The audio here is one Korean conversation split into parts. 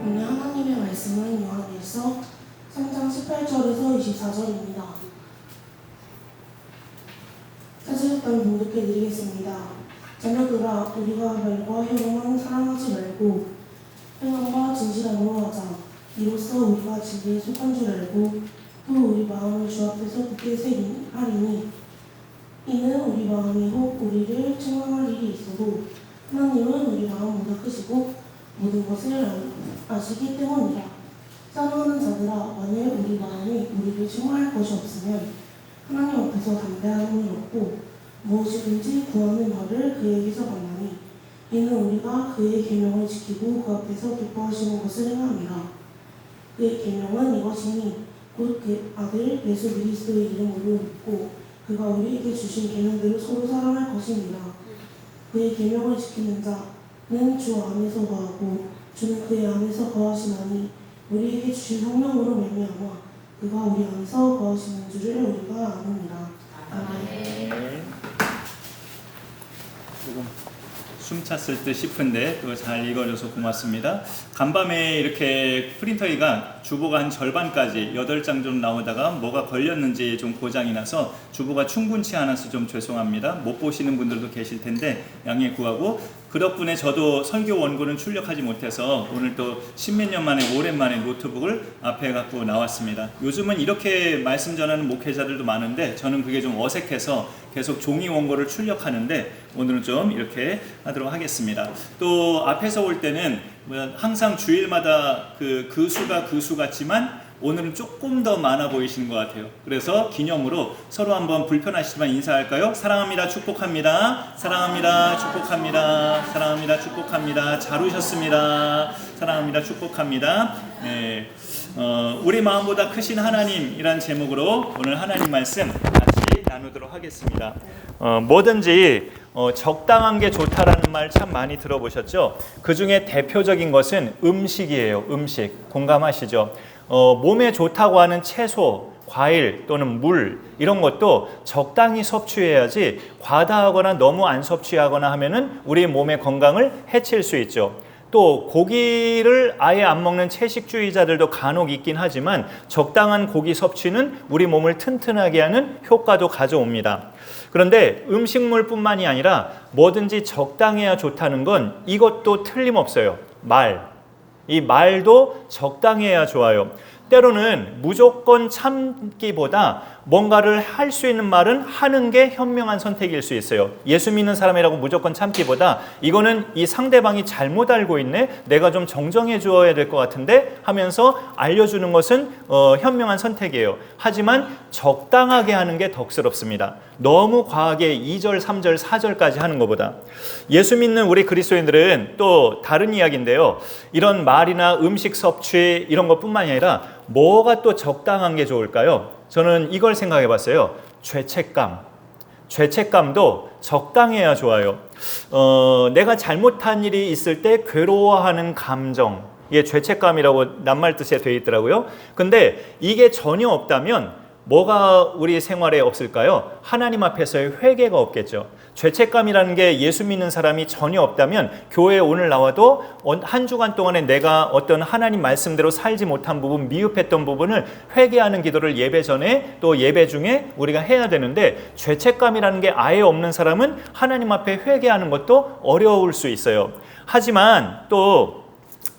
오늘 하나님의 말씀은 요한일서 3장 18절에서 24절입니다. 찾으셨다면 봉독해 드리겠습니다. 자녀들아, 우리가 말과 혈통만 사랑하지 말고 행함과 진실함으로 하자. 이로써 우리가 진리에 속한 줄 알고 또 우리 마음을 주 앞에서 굳게 하리니 이는 우리 마음이 혹 우리를 책망할 일이 있어도 하나님은 우리 마음보다 크시고 모든 것을 아시기 때문이라. 사랑하는 자들아, 만일 우리 마음이 우리를 책망할 것이 없으면 하나님 앞에서 담대함을 얻고 무엇이든지 구하는 바를 그에게서 받나니 이는 우리가 그의 계명을 지키고 그 앞에서 기뻐하시는 것을 행함이라. 그의 계명은 이것이니 곧 그 아들 예수 그리스도의 이름으로 믿고 그가 우리에게 주신 계명대로 서로 사랑할 것입니다. 그의 계명을 지키는 자는 주 안에서 거하고 주는 그의 안에서 거하시나니 우리에게 주신 성령으로 말미암아 그가 우리 안에서 거하시는 줄을 우리가 아느니라. 아멘. 숨 찼을 듯 싶은데 또 잘 읽어줘서 고맙습니다. 간밤에 이렇게 프린터기가 주보가 한 절반까지 8장 좀 나오다가 뭐가 걸렸는지 좀 고장이 나서 주보가 충분치 않아서 좀 죄송합니다. 못 보시는 분들도 계실 텐데 양해 구하고, 그 덕분에 저도 설교 원고는 출력하지 못해서 오늘 또 십몇 년 만에 오랜만에 노트북을 앞에 갖고 나왔습니다. 요즘은 이렇게 말씀 전하는 목회자들도 많은데 저는 그게 좀 어색해서 계속 종이 원고를 출력하는데 오늘은 좀 이렇게 하도록 하겠습니다. 또 앞에서 올 때는 항상 주일마다 그 수 같지만 오늘은 조금 더 많아 보이시는 것 같아요. 그래서 기념으로 서로 한번 불편하시지만 인사할까요? 사랑합니다, 축복합니다. 사랑합니다, 축복합니다. 사랑합니다, 축복합니다. 잘 오셨습니다. 사랑합니다, 축복합니다. 네, 우리 마음보다 크신 하나님이란 제목으로 오늘 하나님 말씀 같이 나누도록 하겠습니다. 뭐든지 적당한 게 좋다라는 말 참 많이 들어보셨죠? 그 중에 대표적인 것은 음식이에요. 음식. 공감하시죠? 몸에 좋다고 하는 채소, 과일 또는 물 이런 것도 적당히 섭취해야지 과다하거나 너무 안 섭취하거나 하면은 우리 몸의 건강을 해칠 수 있죠. 또 고기를 아예 안 먹는 채식주의자들도 간혹 있긴 하지만 적당한 고기 섭취는 우리 몸을 튼튼하게 하는 효과도 가져옵니다. 그런데 음식물뿐만이 아니라 뭐든지 적당해야 좋다는 건 이것도 틀림없어요. 이 말도 적당해야 좋아요. 때로는 무조건 참기보다 뭔가를 할 수 있는 말은 하는 게 현명한 선택일 수 있어요. 예수 믿는 사람이라고 무조건 참기보다 이거는 이 상대방이 잘못 알고 있네, 내가 좀 정정해 주어야 될 것 같은데 하면서 알려주는 것은 현명한 선택이에요. 하지만 적당하게 하는 게 덕스럽습니다. 너무 과하게 2절, 3절, 4절까지 하는 것보다. 예수 믿는 우리 그리스도인들은 또 다른 이야기인데요. 이런 말이나 음식 섭취 이런 것뿐만이 아니라 뭐가 또 적당한 게 좋을까요? 저는 이걸 생각해 봤어요. 죄책감도 적당해야 좋아요. 내가 잘못한 일이 있을 때 괴로워하는 감정, 이게 죄책감이라고 낱말 뜻에 되어 있더라고요. 근데 이게 전혀 없다면 뭐가 우리 생활에 없을까요? 하나님 앞에서의 회개가 없겠죠. 죄책감이라는 게 예수 믿는 사람이 전혀 없다면 교회에 오늘 나와도 한 주간 동안에 내가 어떤 하나님 말씀대로 살지 못한 부분, 미흡했던 부분을 회개하는 기도를 예배 전에 또 예배 중에 우리가 해야 되는데, 죄책감이라는 게 아예 없는 사람은 하나님 앞에 회개하는 것도 어려울 수 있어요. 하지만 또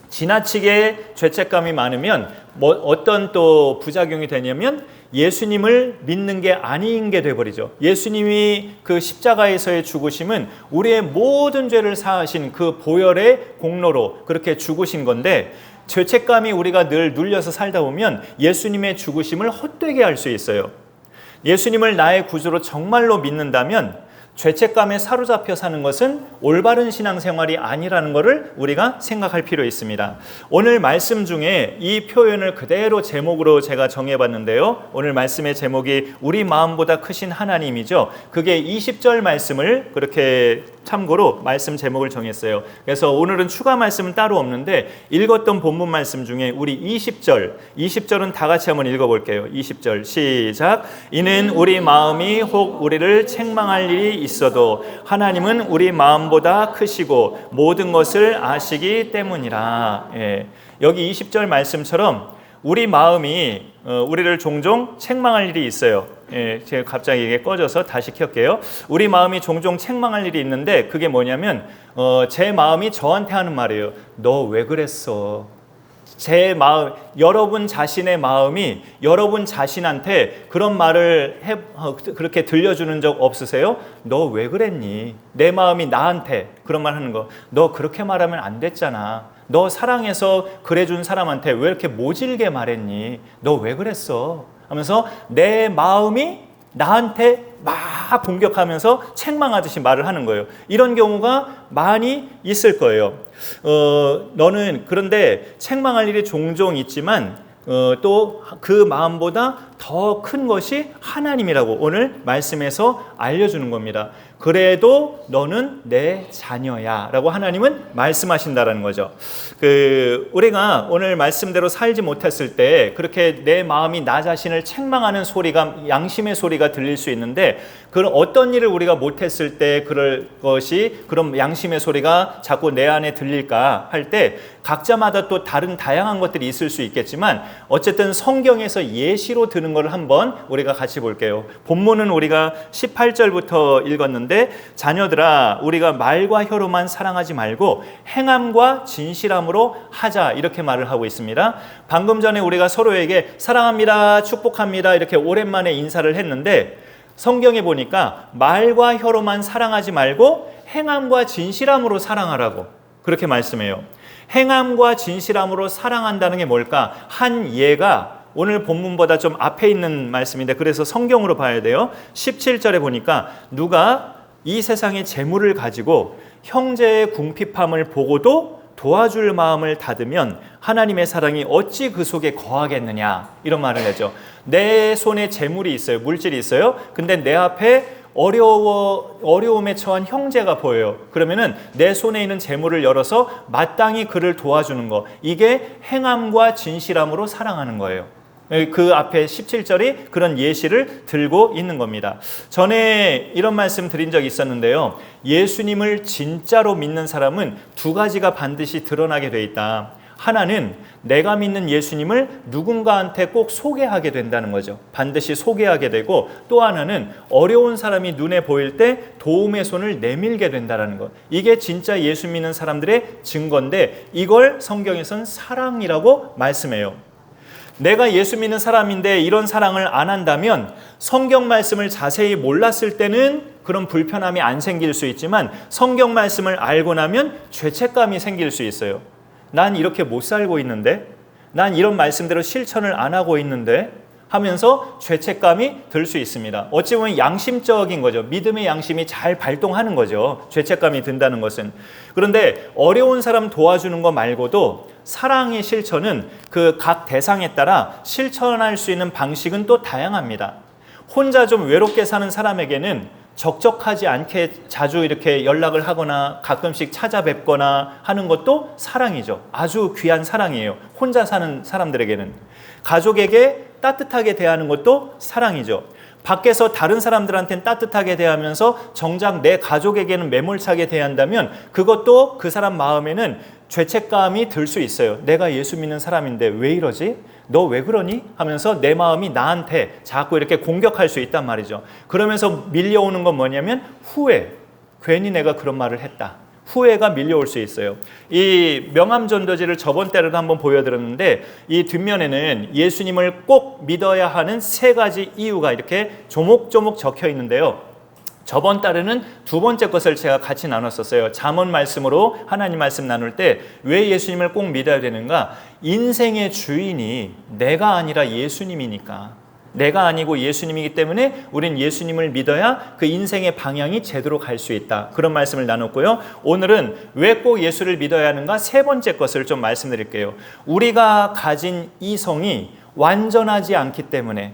지나치게 죄책감이 많으면 어떤 또 부작용이 되냐면 예수님을 믿는 게 아닌 게 돼버리죠. 예수님이 그 십자가에서의 죽으심은 우리의 모든 죄를 사하신 그 보혈의 공로로 그렇게 죽으신 건데, 죄책감이 우리가 늘 눌려서 살다 보면 예수님의 죽으심을 헛되게 할 수 있어요. 예수님을 나의 구주로 정말로 믿는다면 죄책감에 사로잡혀 사는 것은 올바른 신앙생활이 아니라는 것을 우리가 생각할 필요 있습니다. 오늘 말씀 중에 이 표현을 그대로 제목으로 제가 정해봤는데요. 오늘 말씀의 제목이 우리 마음보다 크신 하나님이죠. 그게 20절 말씀을 그렇게 참고로 말씀 제목을 정했어요. 그래서 오늘은 추가 말씀은 따로 없는데 읽었던 본문 말씀 중에 우리 20절은 다 같이 한번 읽어볼게요. 20절 시작. 이는 우리 마음이 혹 우리를 책망할 일이 있어도 하나님은 우리 마음보다 크시고 모든 것을 아시기 때문이라. 여기 20절 말씀처럼 우리 마음이 우리를 종종 책망할 일이 있어요. 제가 갑자기 이게 꺼져서 다시 켤게요. 우리 마음이 종종 책망할 일이 있는데 그게 뭐냐면 제 마음이 저한테 하는 말이에요. 너 왜 그랬어? 제 마음, 여러분 자신의 마음이 여러분 자신한테 그런 말을 그렇게 들려주는 적 없으세요? 너 왜 그랬니? 내 마음이 나한테 그런 말 하는 거. 너 그렇게 말하면 안 됐잖아. 너 사랑해서 그래준 사람한테 왜 이렇게 모질게 말했니? 너 왜 그랬어? 하면서 내 마음이 나한테 막 공격하면서 책망하듯이 말을 하는 거예요. 이런 경우가 많이 있을 거예요. 너는 그런데 책망할 일이 종종 있지만 또 그 마음보다 더 큰 것이 하나님이라고 오늘 말씀에서 알려주는 겁니다. 그래도 너는 내 자녀야 라고 하나님은 말씀하신다라는 거죠. 우리가 오늘 말씀대로 살지 못했을 때 그렇게 내 마음이 나 자신을 책망하는 소리가, 양심의 소리가 들릴 수 있는데, 그런 어떤 일을 우리가 못했을 때 그런 양심의 소리가 자꾸 내 안에 들릴까 할 때 각자마다 또 다양한 것들이 있을 수 있겠지만, 어쨌든 성경에서 예시로 드는 걸 한번 우리가 같이 볼게요. 본문은 우리가 18절부터 읽었는데, 자녀들아 우리가 말과 혀로만 사랑하지 말고 행함과 진실함으로 하자, 이렇게 말을 하고 있습니다. 방금 전에 우리가 서로에게 사랑합니다, 축복합니다 이렇게 오랜만에 인사를 했는데, 성경에 보니까 말과 혀로만 사랑하지 말고 행함과 진실함으로 사랑하라고 그렇게 말씀해요. 행함과 진실함으로 사랑한다는 게 뭘까? 한 예가 오늘 본문보다 좀 앞에 있는 말씀인데, 그래서 성경으로 봐야 돼요. 17절에 보니까 누가 이 세상의 재물을 가지고 형제의 궁핍함을 보고도 도와줄 마음을 닫으면 하나님의 사랑이 어찌 그 속에 거하겠느냐, 이런 말을 하죠. 내 손에 재물이 있어요. 물질이 있어요. 근데 내 앞에 어려움에 처한 형제가 보여요. 그러면은 내 손에 있는 재물을 열어서 마땅히 그를 도와주는 거, 이게 행함과 진실함으로 사랑하는 거예요. 그 앞에 17절이 그런 예시를 들고 있는 겁니다. 전에 이런 말씀 드린 적이 있었는데요. 예수님을 진짜로 믿는 사람은 두 가지가 반드시 드러나게 돼 있다. 하나는 내가 믿는 예수님을 누군가한테 꼭 소개하게 된다는 거죠. 반드시 소개하게 되고, 또 하나는 어려운 사람이 눈에 보일 때 도움의 손을 내밀게 된다는 것. 이게 진짜 예수 믿는 사람들의 증거인데, 이걸 성경에서는 사랑이라고 말씀해요. 내가 예수 믿는 사람인데 이런 사랑을 안 한다면 성경 말씀을 자세히 몰랐을 때는 그런 불편함이 안 생길 수 있지만, 성경 말씀을 알고 나면 죄책감이 생길 수 있어요. 난 이렇게 못 살고 있는데, 난 이런 말씀대로 실천을 안 하고 있는데 하면서 죄책감이 들 수 있습니다. 어찌 보면 양심적인 거죠. 믿음의 양심이 잘 발동하는 거죠. 죄책감이 든다는 것은. 그런데 어려운 사람 도와주는 거 말고도 사랑의 실천은 그 각 대상에 따라 실천할 수 있는 방식은 또 다양합니다. 혼자 좀 외롭게 사는 사람에게는 적적하지 않게 자주 이렇게 연락을 하거나 가끔씩 찾아뵙거나 하는 것도 사랑이죠. 아주 귀한 사랑이에요. 혼자 사는 사람들에게는. 가족에게 따뜻하게 대하는 것도 사랑이죠. 밖에서 다른 사람들한테는 따뜻하게 대하면서 정작 내 가족에게는 매몰차게 대한다면 그것도 그 사람 마음에는 죄책감이 들 수 있어요. 내가 예수 믿는 사람인데 왜 이러지? 너 왜 그러니? 하면서 내 마음이 나한테 자꾸 이렇게 공격할 수 있단 말이죠. 그러면서 밀려오는 건 뭐냐면 후회. 괜히 내가 그런 말을 했다. 후회가 밀려올 수 있어요. 이 명함전도지를 저번 때에도 한번 보여드렸는데, 이 뒷면에는 예수님을 꼭 믿어야 하는 3가지 이유가 이렇게 조목조목 적혀 있는데요. 저번 달에는 두 번째 것을 제가 같이 나눴었어요. 잠언 말씀으로 하나님 말씀 나눌 때 왜 예수님을 꼭 믿어야 되는가? 인생의 주인이 내가 아니라 예수님이니까. 내가 아니고 예수님이기 때문에 우린 예수님을 믿어야 그 인생의 방향이 제대로 갈 수 있다. 그런 말씀을 나눴고요. 오늘은 왜 꼭 예수를 믿어야 하는가? 3번째 것을 좀 말씀드릴게요. 우리가 가진 이성이 완전하지 않기 때문에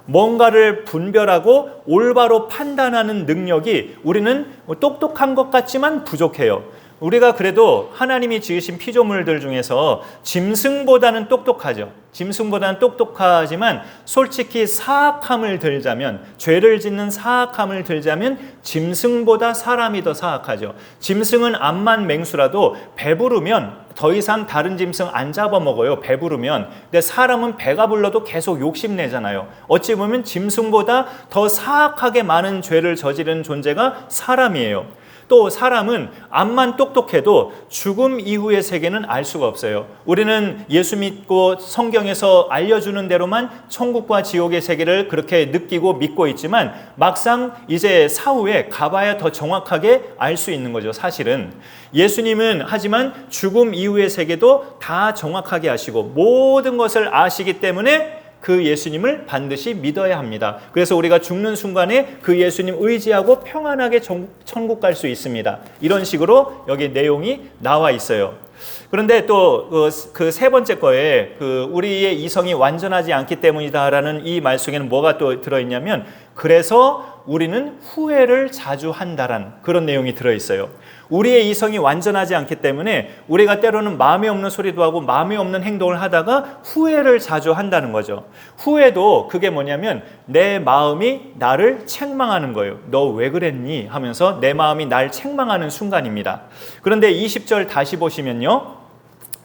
뭔가를 분별하고 올바로 판단하는 능력이 우리는 똑똑한 것 같지만 부족해요. 우리가 그래도 하나님이 지으신 피조물들 중에서 짐승보다는 똑똑하죠. 짐승보다는 똑똑하지만 솔직히 사악함을 들자면, 죄를 짓는 사악함을 들자면 짐승보다 사람이 더 사악하죠. 짐승은 암만 맹수라도 배부르면 더 이상 다른 짐승 안 잡아먹어요. 배부르면. 근데 사람은 배가 불러도 계속 욕심내잖아요. 어찌 보면 짐승보다 더 사악하게 많은 죄를 저지르는 존재가 사람이에요. 또 사람은 암만 똑똑해도 죽음 이후의 세계는 알 수가 없어요. 우리는 예수 믿고 성경에서 알려주는 대로만 천국과 지옥의 세계를 그렇게 느끼고 믿고 있지만 막상 이제 사후에 가봐야 더 정확하게 알 수 있는 거죠. 사실은 예수님은 하지만 죽음 이후의 세계도 다 정확하게 아시고 모든 것을 아시기 때문에 그 예수님을 반드시 믿어야 합니다. 그래서 우리가 죽는 순간에 그 예수님 의지하고 평안하게 천국 갈 수 있습니다. 이런 식으로 여기 내용이 나와 있어요. 그런데 또 그 세 번째 거에 우리의 이성이 완전하지 않기 때문이다라는 이 말 속에는 뭐가 또 들어있냐면, 그래서 우리는 후회를 자주 한다라는 그런 내용이 들어있어요. 우리의 이성이 완전하지 않기 때문에 우리가 때로는 마음에 없는 소리도 하고 마음에 없는 행동을 하다가 후회를 자주 한다는 거죠. 후회도 그게 뭐냐면 내 마음이 나를 책망하는 거예요. 너 왜 그랬니? 하면서 내 마음이 날 책망하는 순간입니다. 그런데 20절 다시 보시면요.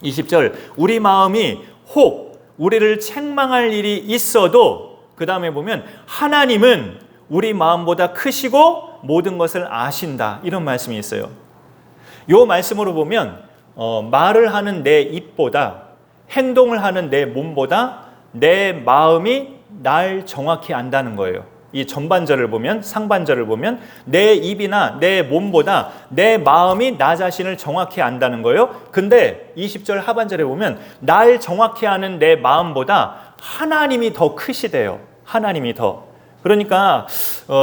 20절, 우리 마음이 혹 우리를 책망할 일이 있어도, 그 다음에 보면 하나님은 우리 마음보다 크시고 모든 것을 아신다, 이런 말씀이 있어요. 이 말씀으로 보면 말을 하는 내 입보다, 행동을 하는 내 몸보다 내 마음이 날 정확히 안다는 거예요. 이 전반절을 보면, 상반절을 보면 내 입이나 내 몸보다 내 마음이 나 자신을 정확히 안다는 거예요. 근데 20절 하반절에 보면 날 정확히 아는 내 마음보다 하나님이 더 크시대요. 하나님이 더. 그러니까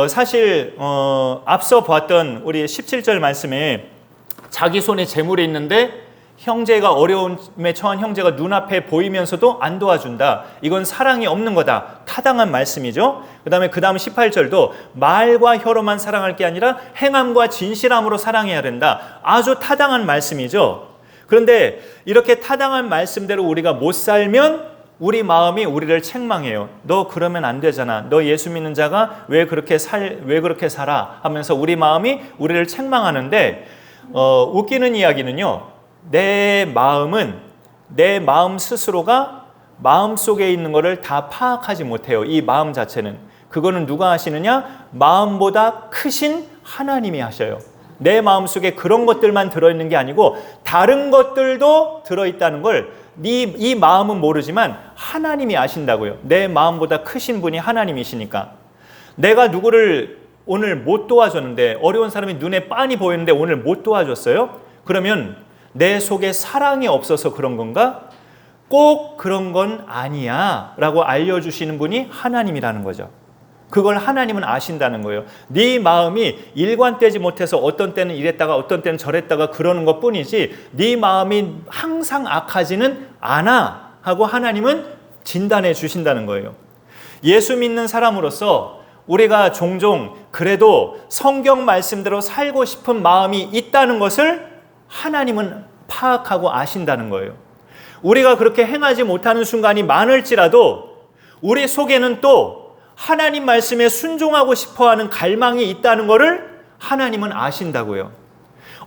사실 앞서 보았던 우리 17절 말씀에 자기 손에 재물이 있는데 형제가 어려움에 처한 형제가 눈앞에 보이면서도 안 도와준다. 이건 사랑이 없는 거다. 타당한 말씀이죠. 그 다음 18절도 말과 혀로만 사랑할 게 아니라 행함과 진실함으로 사랑해야 된다. 아주 타당한 말씀이죠. 그런데 이렇게 타당한 말씀대로 우리가 못 살면 우리 마음이 우리를 책망해요. 너 그러면 안 되잖아. 너 예수 믿는 자가 왜 그렇게 살아? 하면서 우리 마음이 우리를 책망하는데 웃기는 이야기는요. 내 마음은 내 마음 스스로가 마음속에 있는 것을 다 파악하지 못해요. 이 마음 자체는. 그거는 누가 하시느냐? 마음보다 크신 하나님이 하셔요. 내 마음속에 그런 것들만 들어있는 게 아니고 다른 것들도 들어있다는 걸 이 마음은 모르지만 하나님이 아신다고요. 내 마음보다 크신 분이 하나님이시니까. 내가 누구를 오늘 못 도와줬는데, 어려운 사람이 눈에 빤히 보이는데 오늘 못 도와줬어요? 그러면 내 속에 사랑이 없어서 그런 건가? 꼭 그런 건 아니야 라고 알려주시는 분이 하나님이라는 거죠. 그걸 하나님은 아신다는 거예요. 네 마음이 일관되지 못해서 어떤 때는 이랬다가 어떤 때는 저랬다가 그러는 것 뿐이지 네 마음이 항상 악하지는 않아 하고 하나님은 진단해 주신다는 거예요. 예수 믿는 사람으로서 우리가 종종 그래도 성경 말씀대로 살고 싶은 마음이 있다는 것을 하나님은 파악하고 아신다는 거예요. 우리가 그렇게 행하지 못하는 순간이 많을지라도 우리 속에는 또 하나님 말씀에 순종하고 싶어하는 갈망이 있다는 것을 하나님은 아신다고요.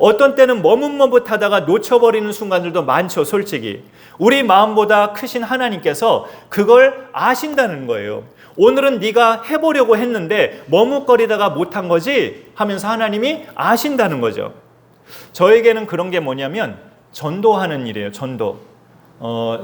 어떤 때는 머뭇머뭇하다가 놓쳐버리는 순간들도 많죠. 솔직히 우리 마음보다 크신 하나님께서 그걸 아신다는 거예요. 오늘은 네가 해보려고 했는데 머뭇거리다가 못한 거지 하면서 하나님이 아신다는 거죠. 저에게는 그런 게 뭐냐면 전도하는 일이에요. 전도.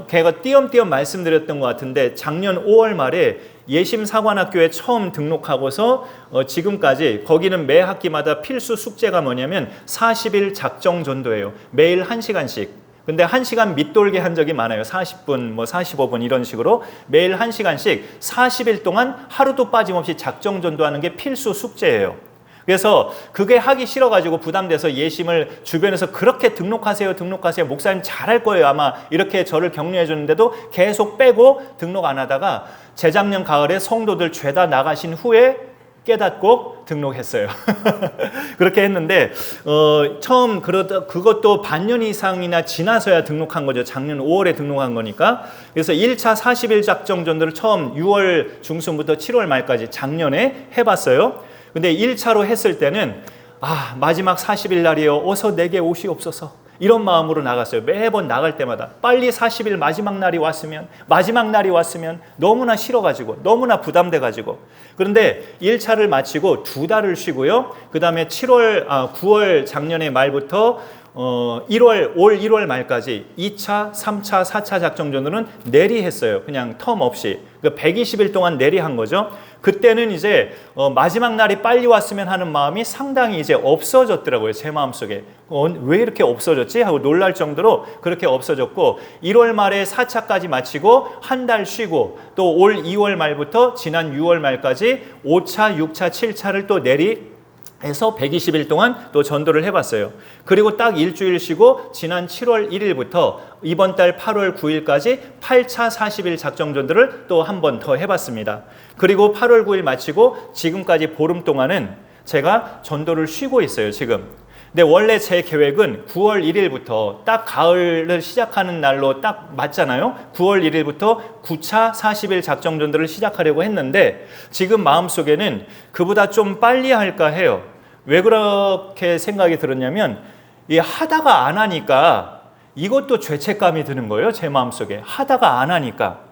걔가 띄엄띄엄 말씀드렸던 것 같은데 작년 5월 말에 예심사관학교에 처음 등록하고서 지금까지 거기는 매 학기마다 필수 숙제가 뭐냐면 40일 작정 전도예요. 매일 1시간씩. 근데 1시간 밑돌게 한 적이 많아요. 40분, 45분 이런 식으로 매일 1시간씩 40일 동안 하루도 빠짐없이 작정 전도하는 게 필수 숙제예요. 그래서 그게 하기 싫어가지고 부담돼서 예심을 주변에서 그렇게 등록하세요. 목사님 잘할 거예요. 아마 이렇게 저를 격려해 주는데도 계속 빼고 등록 안 하다가 재작년 가을에 성도들 죄다 나가신 후에 깨닫고 등록했어요. 그렇게 했는데 처음 그것도 반년 이상이나 지나서야 등록한 거죠. 작년 5월에 등록한 거니까. 그래서 1차 40일 작정전도를 처음 6월 중순부터 7월 말까지 작년에 해봤어요. 근데 1차로 했을 때는 마지막 40일 날이요. 어서 내게 오시옵소서. 이런 마음으로 나갔어요. 매번 나갈 때마다 빨리 40일 마지막 날이 왔으면 너무나 싫어가지고 너무나 부담돼가지고. 그런데 1차를 마치고 2달을 쉬고요. 그 다음에 9월 작년의 말부터 올 1월 말까지 2차, 3차, 4차 작정전도는 내리했어요. 그냥 텀 없이. 120일 동안 내리한 거죠. 그때는 이제 마지막 날이 빨리 왔으면 하는 마음이 상당히 이제 없어졌더라고요. 제 마음속에. 왜 이렇게 없어졌지? 하고 놀랄 정도로 그렇게 없어졌고, 1월 말에 4차까지 마치고 한 달 쉬고, 또 올 2월 말부터 지난 6월 말까지 5차, 6차, 7차를 또 해서 120일 동안 또 전도를 해봤어요. 그리고 딱 일주일 쉬고 지난 7월 1일부터 이번 달 8월 9일까지 8차 40일 작정전도를 또 한 번 더 해봤습니다. 그리고 8월 9일 마치고 지금까지 보름 동안은 제가 전도를 쉬고 있어요, 지금. 근데 원래 제 계획은 9월 1일부터 딱 가을을 시작하는 날로 딱 맞잖아요. 9월 1일부터 9차 40일 작정전도를 시작하려고 했는데 지금 마음속에는 그보다 좀 빨리 할까 해요. 왜 그렇게 생각이 들었냐면 하다가 안 하니까 이것도 죄책감이 드는 거예요. 제 마음속에. 하다가 안 하니까.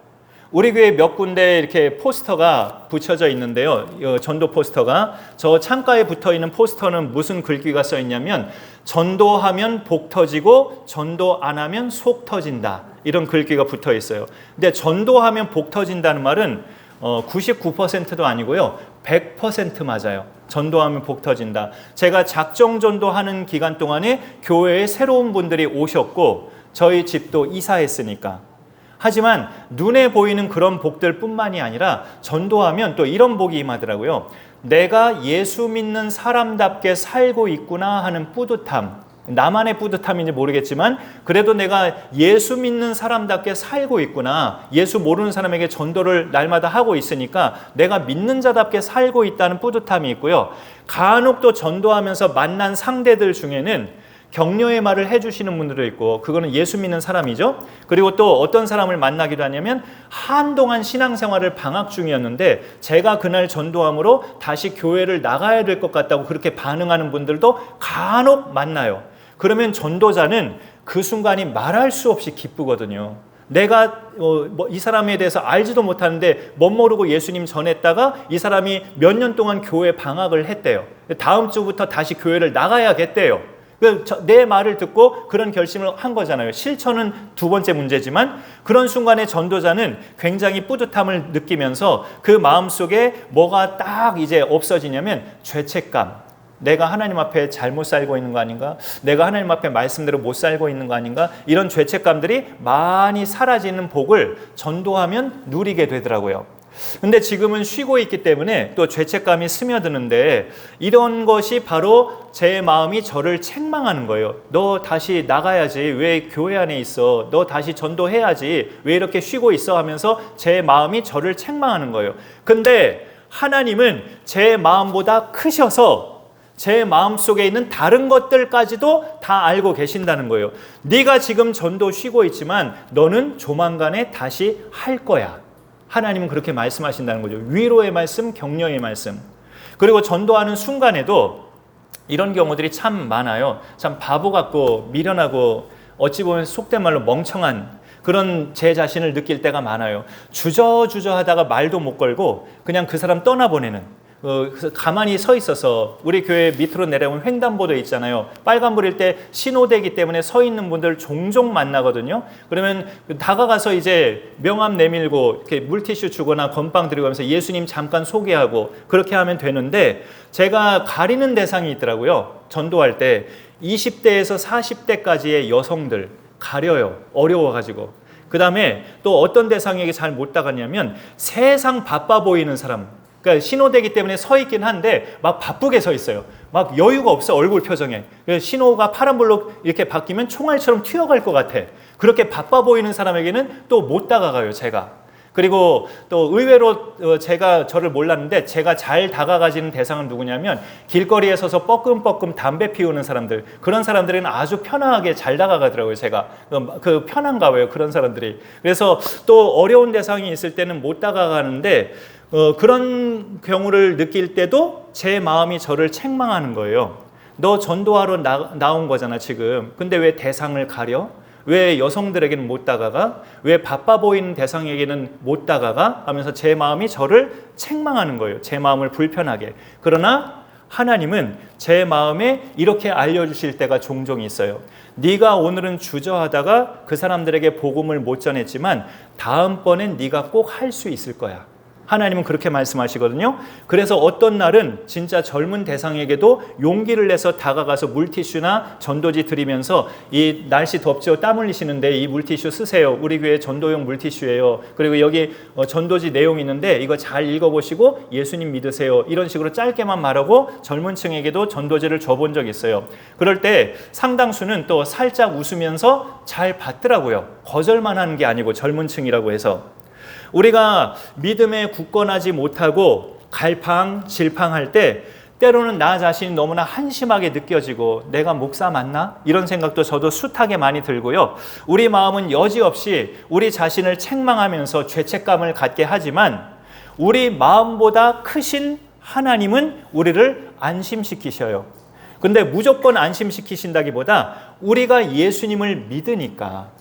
우리 교회 몇 군데 이렇게 포스터가 붙여져 있는데요. 전도 포스터가. 저 창가에 붙어 있는 포스터는 무슨 글귀가 써 있냐면 전도하면 복 터지고 전도 안 하면 속 터진다. 이런 글귀가 붙어 있어요. 근데 전도하면 복 터진다는 말은 99%도 아니고요. 100% 맞아요. 전도하면 복 터진다. 제가 작정 전도하는 기간 동안에 교회에 새로운 분들이 오셨고 저희 집도 이사했으니까. 하지만 눈에 보이는 그런 복들 뿐만이 아니라 전도하면 또 이런 복이 임하더라고요. 내가 예수 믿는 사람답게 살고 있구나 하는 뿌듯함. 나만의 뿌듯함인지 모르겠지만 그래도 내가 예수 믿는 사람답게 살고 있구나. 예수 모르는 사람에게 전도를 날마다 하고 있으니까 내가 믿는 자답게 살고 있다는 뿌듯함이 있고요. 간혹 또 전도하면서 만난 상대들 중에는 격려의 말을 해주시는 분들도 있고 그거는 예수 믿는 사람이죠. 그리고 또 어떤 사람을 만나기도 하냐면 한동안 신앙생활을 방학 중이었는데 제가 그날 전도함으로 다시 교회를 나가야 될 것 같다고 그렇게 반응하는 분들도 간혹 만나요. 그러면 전도자는 그 순간이 말할 수 없이 기쁘거든요. 내가 이 사람에 대해서 알지도 못하는데 멋모르고 예수님 전했다가 이 사람이 몇 년 동안 교회 방학을 했대요. 다음 주부터 다시 교회를 나가야겠대요. 내 말을 듣고 그런 결심을 한 거잖아요. 실천은 두 번째 문제지만 그런 순간에 전도자는 굉장히 뿌듯함을 느끼면서 그 마음속에 뭐가 딱 이제 없어지냐면 죄책감. 내가 하나님 앞에 잘못 살고 있는 거 아닌가? 내가 하나님 앞에 말씀대로 못 살고 있는 거 아닌가? 이런 죄책감들이 많이 사라지는 복을 전도하면 누리게 되더라고요. 근데 지금은 쉬고 있기 때문에 또 죄책감이 스며드는데 이런 것이 바로 제 마음이 저를 책망하는 거예요. 너 다시 나가야지. 왜 교회 안에 있어? 너 다시 전도해야지. 왜 이렇게 쉬고 있어? 하면서 제 마음이 저를 책망하는 거예요. 근데 하나님은 제 마음보다 크셔서 제 마음속에 있는 다른 것들까지도 다 알고 계신다는 거예요. 네가 지금 전도 쉬고 있지만 너는 조만간에 다시 할 거야. 하나님은 그렇게 말씀하신다는 거죠. 위로의 말씀, 격려의 말씀. 그리고 전도하는 순간에도 이런 경우들이 참 많아요. 참 바보 같고 미련하고 어찌 보면 속된 말로 멍청한 그런 제 자신을 느낄 때가 많아요. 주저주저 하다가 말도 못 걸고 그냥 그 사람 떠나보내는. 그래서 가만히 서 있어서 우리 교회 밑으로 내려오면 횡단보도 있잖아요. 빨간불일 때 신호대기 때문에 서 있는 분들 종종 만나거든요. 그러면 다가가서 이제 명함 내밀고 이렇게 물티슈 주거나 건빵 드리고 하면서 예수님 잠깐 소개하고 그렇게 하면 되는데 제가 가리는 대상이 있더라고요. 전도할 때 20대에서 40대까지의 여성들 가려요. 어려워가지고. 그 다음에 또 어떤 대상에게 잘 못 다가냐면 세상 바빠 보이는 사람. 그러니까 신호대기 때문에 서 있긴 한데 막 바쁘게 서 있어요. 막 여유가 없어 얼굴 표정에. 신호가 파란불로 이렇게 바뀌면 총알처럼 튀어갈 것 같아. 그렇게 바빠 보이는 사람에게는 또 못 다가가요 제가. 그리고 또 의외로 제가 저를 몰랐는데 제가 잘 다가가지는 대상은 누구냐면 길거리에 서서 뻐끔뻐끔 담배 피우는 사람들, 그런 사람들은 아주 편하게 잘 다가가더라고요. 제가 그 편한가 봐요, 그런 사람들이. 그래서 또 어려운 대상이 있을 때는 못 다가가는데 그런 경우를 느낄 때도 제 마음이 저를 책망하는 거예요. 너 전도하러 나온 거잖아 지금. 근데 왜 대상을 가려? 왜 여성들에게는 못 다가가? 왜 바빠 보이는 대상에게는 못 다가가? 하면서 제 마음이 저를 책망하는 거예요. 제 마음을 불편하게. 그러나 하나님은 제 마음에 이렇게 알려주실 때가 종종 있어요. 네가 오늘은 주저하다가 그 사람들에게 복음을 못 전했지만 다음번엔 네가 꼭 할 수 있을 거야. 하나님은 그렇게 말씀하시거든요. 그래서 어떤 날은 진짜 젊은 대상에게도 용기를 내서 다가가서 물티슈나 전도지 드리면서 이 날씨 덥죠? 땀 흘리시는데 이 물티슈 쓰세요. 우리 교회 전도용 물티슈예요. 그리고 여기 전도지 내용이 있는데 이거 잘 읽어보시고 예수님 믿으세요. 이런 식으로 짧게만 말하고 젊은 층에게도 전도지를 줘본 적이 있어요. 그럴 때 상당수는 또 살짝 웃으면서 잘 받더라고요. 거절만 하는 게 아니고 젊은 층이라고 해서. 우리가 믿음에 굳건하지 못하고 갈팡질팡할 때 때로는 나 자신이 너무나 한심하게 느껴지고 내가 목사 맞나? 이런 생각도 저도 숱하게 많이 들고요. 우리 마음은 여지없이 우리 자신을 책망하면서 죄책감을 갖게 하지만 우리 마음보다 크신 하나님은 우리를 안심시키셔요. 근데 무조건 안심시키신다기보다 우리가 예수님을 믿으니까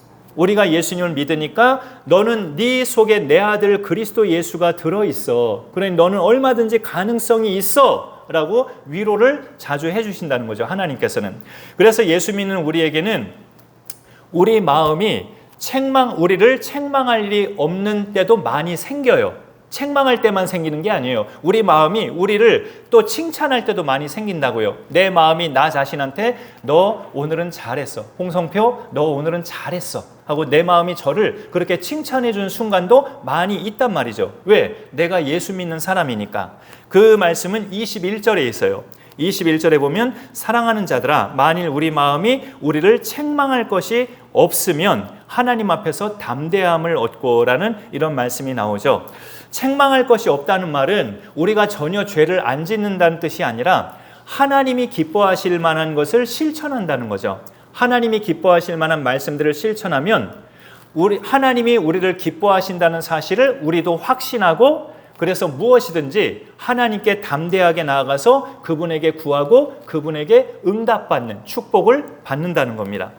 너는 네 속에 내 아들 그리스도 예수가 들어있어. 그러니 너는 얼마든지 가능성이 있어 라고 위로를 자주 해주신다는 거죠, 하나님께서는. 그래서 예수 믿는 우리에게는 우리 마음이 우리를 책망할 일이 없는 때도 많이 생겨요. 책망할 때만 생기는 게 아니에요. 우리 마음이 우리를 또 칭찬할 때도 많이 생긴다고요. 내 마음이 나 자신한테 너 오늘은 잘했어. 홍성표 너 오늘은 잘했어. 하고 내 마음이 저를 그렇게 칭찬해 준 순간도 많이 있단 말이죠. 왜? 내가 예수 믿는 사람이니까. 그 말씀은 21절에 있어요. 21절에 보면 사랑하는 자들아 만일 우리 마음이 우리를 책망할 것이 없으면 하나님 앞에서 담대함을 얻고라는 이런 말씀이 나오죠. 책망할 것이 없다는 말은 우리가 전혀 죄를 안 짓는다는 뜻이 아니라 하나님이 기뻐하실 만한 것을 실천한다는 거죠. 하나님이 기뻐하실 만한 말씀들을 실천하면 하나님이 우리를 기뻐하신다는 사실을 우리도 확신하고 그래서 무엇이든지 하나님께 담대하게 나아가서 그분에게 구하고 그분에게 응답받는 축복을 받는다는 겁니다.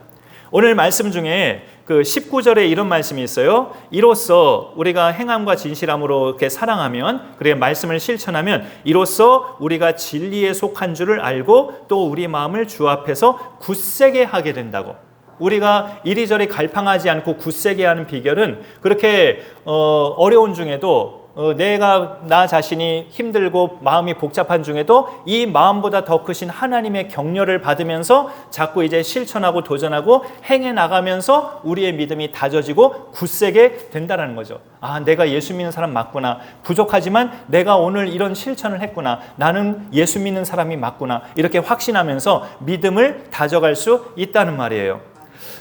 오늘 말씀 중에 그 19절에 이런 말씀이 있어요. 이로써 우리가 행함과 진실함으로 이렇게 사랑하면, 그래 말씀을 실천하면 이로써 우리가 진리에 속한 줄을 알고 또 우리 마음을 주 앞에서 굳세게 하게 된다고. 우리가 이리저리 갈팡하지 않고 굳세게 하는 비결은 그렇게 어려운 중에도 내가 나 자신이 힘들고 마음이 복잡한 중에도 이 마음보다 더 크신 하나님의 격려를 받으면서 자꾸 이제 실천하고 도전하고 행해 나가면서 우리의 믿음이 다져지고 굳세게 된다는 거죠. 아, 내가 예수 믿는 사람 맞구나. 부족하지만 내가 오늘 이런 실천을 했구나. 나는 예수 믿는 사람이 맞구나. 이렇게 확신하면서 믿음을 다져갈 수 있다는 말이에요.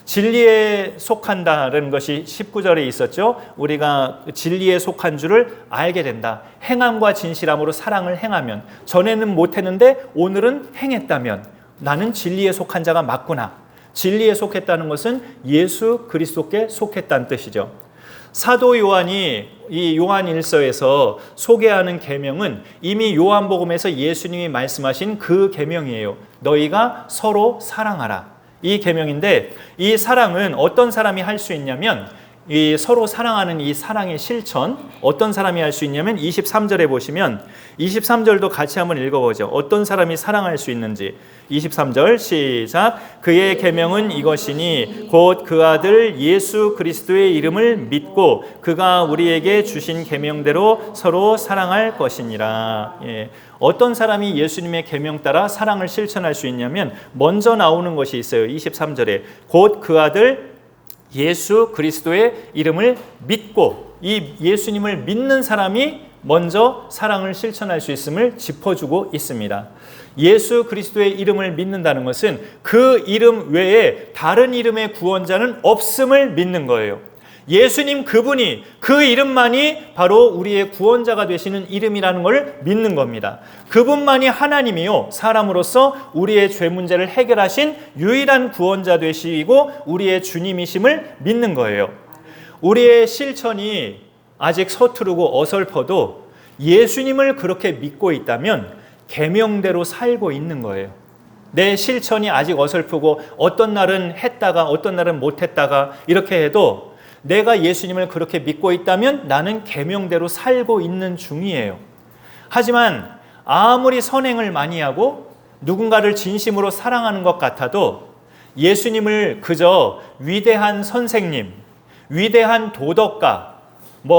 진리에 속한다는 것이 19절에 있었죠. 우리가 진리에 속한 줄을 알게 된다. 행함과 진실함으로 사랑을 행하면, 전에는 못했는데 오늘은 행했다면 나는 진리에 속한 자가 맞구나. 진리에 속했다는 것은 예수 그리스도께 속했다는 뜻이죠. 사도 요한이 이 요한일서에서 소개하는 계명은 이미 요한복음에서 예수님이 말씀하신 그 계명이에요. 너희가 서로 사랑하라. 이 계명인데 이 사랑은 어떤 사람이 할 수 있냐면 이 서로 사랑하는 이 사랑의 실천 어떤 사람이 할 수 있냐면 23절에 보시면 23절도 같이 한번 읽어보죠. 어떤 사람이 사랑할 수 있는지 23절 시작. 그의 계명은 이것이니 곧 그 아들 예수 그리스도의 이름을 믿고 그가 우리에게 주신 계명대로 서로 사랑할 것이니라. 예. 어떤 사람이 예수님의 계명 따라 사랑을 실천할 수 있냐면 먼저 나오는 것이 있어요. 23절에 곧 그 아들 예수 그리스도의 이름을 믿고, 이 예수님을 믿는 사람이 먼저 사랑을 실천할 수 있음을 짚어주고 있습니다. 예수 그리스도의 이름을 믿는다는 것은 그 이름 외에 다른 이름의 구원자는 없음을 믿는 거예요. 예수님 그분이, 그 이름만이 바로 우리의 구원자가 되시는 이름이라는 걸 믿는 겁니다. 그분만이 하나님이요 사람으로서 우리의 죄 문제를 해결하신 유일한 구원자 되시고 우리의 주님이심을 믿는 거예요. 우리의 실천이 아직 서투르고 어설퍼도 예수님을 그렇게 믿고 있다면 계명대로 살고 있는 거예요. 내 실천이 아직 어설프고 어떤 날은 했다가 어떤 날은 못했다가 이렇게 해도 내가 예수님을 그렇게 믿고 있다면 나는 계명대로 살고 있는 중이에요. 하지만 아무리 선행을 많이 하고 누군가를 진심으로 사랑하는 것 같아도 예수님을 그저 위대한 선생님, 위대한 도덕가,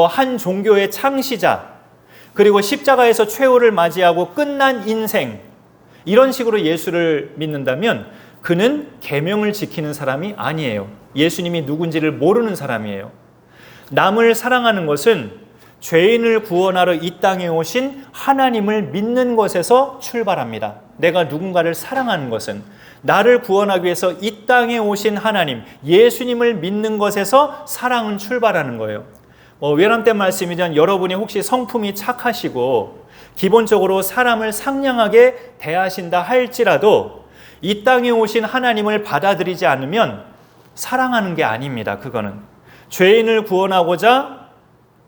한 종교의 창시자, 그리고 십자가에서 최후를 맞이하고 끝난 인생, 이런 식으로 예수를 믿는다면 그는 계명을 지키는 사람이 아니에요. 예수님이 누군지를 모르는 사람이에요. 남을 사랑하는 것은 죄인을 구원하러 이 땅에 오신 하나님을 믿는 것에서 출발합니다. 내가 누군가를 사랑하는 것은 나를 구원하기 위해서 이 땅에 오신 하나님, 예수님을 믿는 것에서 사랑은 출발하는 거예요. 외람된 말씀이지만 여러분이 혹시 성품이 착하시고 기본적으로 사람을 상냥하게 대하신다 할지라도 이 땅에 오신 하나님을 받아들이지 않으면 사랑하는 게 아닙니다. 그거는 죄인을 구원하고자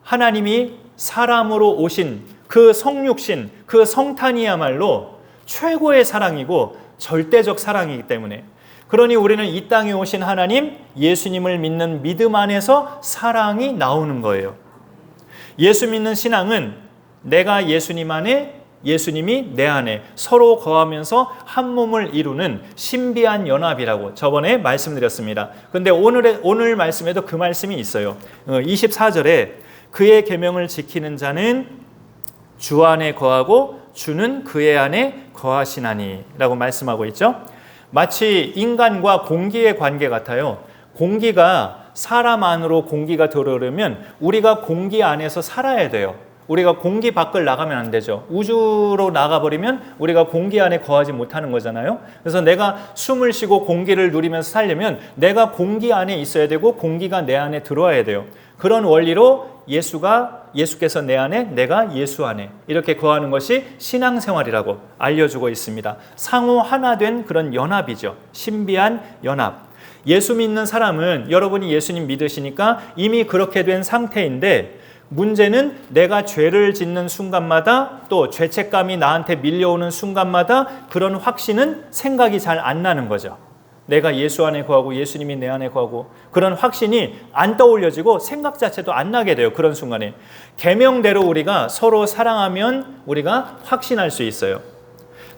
하나님이 사람으로 오신 그 성육신, 그 성탄이야말로 최고의 사랑이고 절대적 사랑이기 때문에, 그러니 우리는 이 땅에 오신 하나님, 예수님을 믿는 믿음 안에서 사랑이 나오는 거예요. 예수 믿는 신앙은 내가 예수님 안에, 예수님이 내 안에 서로 거하면서 한 몸을 이루는 신비한 연합이라고 저번에 말씀드렸습니다. 그런데 오늘 말씀에도 그 말씀이 있어요. 24절에 그의 계명을 지키는 자는 주 안에 거하고 주는 그의 안에 거하시나니 라고 말씀하고 있죠. 마치 인간과 공기의 관계 같아요. 공기가, 사람 안으로 공기가 들어오려면 우리가 공기 안에서 살아야 돼요. 우리가 공기 밖을 나가면 안 되죠. 우주로 나가버리면 우리가 공기 안에 거하지 못하는 거잖아요. 그래서 내가 숨을 쉬고 공기를 누리면서 살려면 내가 공기 안에 있어야 되고 공기가 내 안에 들어와야 돼요. 그런 원리로 예수께서 내 안에, 내가 예수 안에 이렇게 거하는 것이 신앙생활이라고 알려주고 있습니다. 상호 하나 된 그런 연합이죠. 신비한 연합. 예수 믿는 사람은 여러분이 예수님 믿으시니까 이미 그렇게 된 상태인데, 문제는 내가 죄를 짓는 순간마다 또 죄책감이 나한테 밀려오는 순간마다 그런 확신은 생각이 잘 안 나는 거죠. 내가 예수 안에 거하고 예수님이 내 안에 거하고 그런 확신이 안 떠올려지고 생각 자체도 안 나게 돼요. 그런 순간에 계명대로 우리가 서로 사랑하면 우리가 확신할 수 있어요.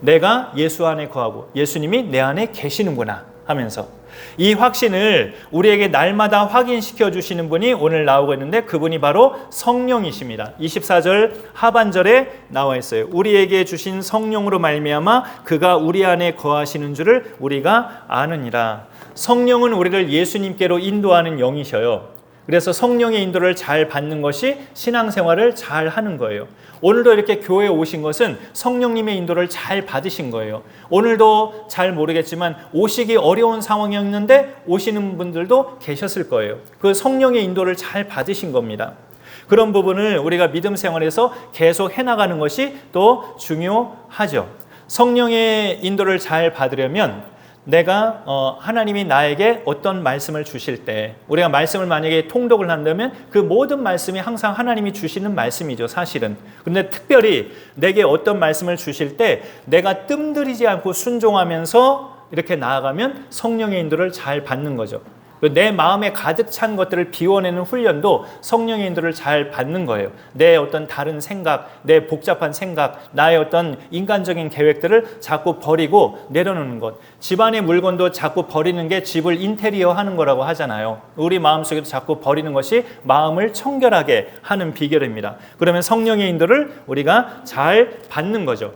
내가 예수 안에 거하고 예수님이 내 안에 계시는구나 하면서 이 확신을 우리에게 날마다 확인시켜 주시는 분이 오늘 나오고 있는데, 그분이 바로 성령이십니다. 24절 하반절에 나와 있어요. 우리에게 주신 성령으로 말미암아 그가 우리 안에 거하시는 줄을 우리가 아느니라. 성령은 우리를 예수님께로 인도하는 영이셔요. 그래서 성령의 인도를 잘 받는 것이 신앙생활을 잘 하는 거예요. 오늘도 이렇게 교회에 오신 것은 성령님의 인도를 잘 받으신 거예요. 오늘도 잘 모르겠지만 오시기 어려운 상황이었는데 오시는 분들도 계셨을 거예요. 그 성령의 인도를 잘 받으신 겁니다. 그런 부분을 우리가 믿음 생활에서 계속 해나가는 것이 또 중요하죠. 성령의 인도를 잘 받으려면 내가 하나님이 나에게 어떤 말씀을 주실 때, 우리가 말씀을 만약에 통독을 한다면 그 모든 말씀이 항상 하나님이 주시는 말씀이죠, 사실은. 그런데 특별히 내게 어떤 말씀을 주실 때 내가 뜸들이지 않고 순종하면서 이렇게 나아가면 성령의 인도를 잘 받는 거죠. 내 마음에 가득 찬 것들을 비워내는 훈련도 성령의 인도를 잘 받는 거예요. 내 어떤 다른 생각, 내 복잡한 생각, 나의 어떤 인간적인 계획들을 자꾸 버리고 내려놓는 것. 집안의 물건도 자꾸 버리는 게 집을 인테리어 하는 거라고 하잖아요. 우리 마음속에도 자꾸 버리는 것이 마음을 청결하게 하는 비결입니다. 그러면 성령의 인도를 우리가 잘 받는 거죠.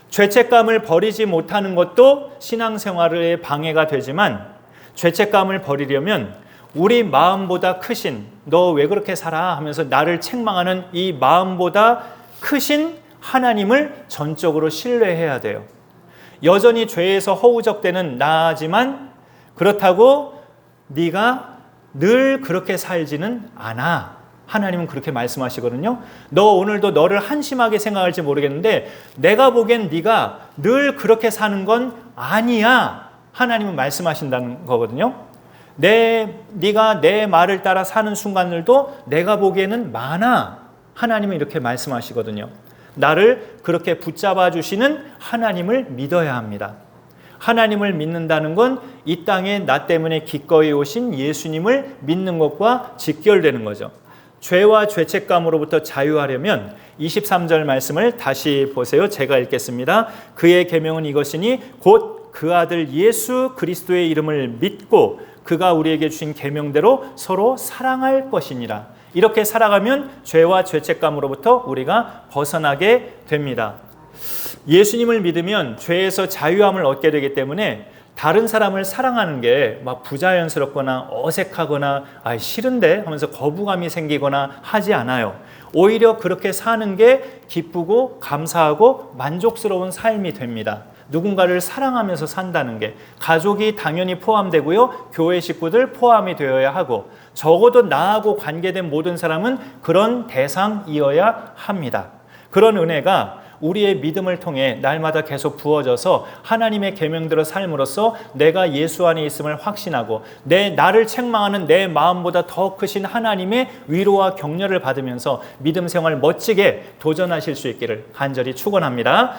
죄책감을 버리지 못하는 것도 신앙생활의 방해가 되지만, 죄책감을 버리려면 우리 마음보다 크신, 너 왜 그렇게 살아? 하면서 나를 책망하는 이 마음보다 크신 하나님을 전적으로 신뢰해야 돼요. 여전히 죄에서 허우적대는 나지만 그렇다고 네가 늘 그렇게 살지는 않아. 하나님은 그렇게 말씀하시거든요. 너 오늘도 너를 한심하게 생각할지 모르겠는데 내가 보기엔 네가 늘 그렇게 사는 건 아니야. 하나님은 말씀하신다는 거거든요. 네가 내 말을 따라 사는 순간들도 내가 보기에는 많아. 하나님은 이렇게 말씀하시거든요. 나를 그렇게 붙잡아 주시는 하나님을 믿어야 합니다. 하나님을 믿는다는 건 이 땅에 나 때문에 기꺼이 오신 예수님을 믿는 것과 직결되는 거죠. 죄와 죄책감으로부터 자유하려면 23절 말씀을 다시 보세요. 제가 읽겠습니다. 그의 계명은 이것이니 곧 그 아들 예수 그리스도의 이름을 믿고 그가 우리에게 주신 계명대로 서로 사랑할 것이니라. 이렇게 살아가면 죄와 죄책감으로부터 우리가 벗어나게 됩니다. 예수님을 믿으면 죄에서 자유함을 얻게 되기 때문에 다른 사람을 사랑하는 게 막 부자연스럽거나 어색하거나 싫은데 하면서 거부감이 생기거나 하지 않아요. 오히려 그렇게 사는 게 기쁘고 감사하고 만족스러운 삶이 됩니다. 누군가를 사랑하면서 산다는 게 가족이 당연히 포함되고요. 교회 식구들 포함이 되어야 하고 적어도 나하고 관계된 모든 사람은 그런 대상이어야 합니다. 그런 은혜가 우리의 믿음을 통해 날마다 계속 부어져서 하나님의 계명대로 삶으로써 내가 예수 안에 있음을 확신하고 나를 책망하는 내 마음보다 더 크신 하나님의 위로와 격려를 받으면서 믿음 생활 멋지게 도전하실 수 있기를 간절히 축원합니다.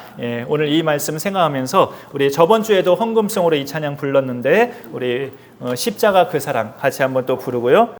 오늘 이 말씀 생각하면서 우리 저번 주에도 헌금성으로 이 찬양 불렀는데 우리 십자가 그 사랑 같이 한번 또 부르고요.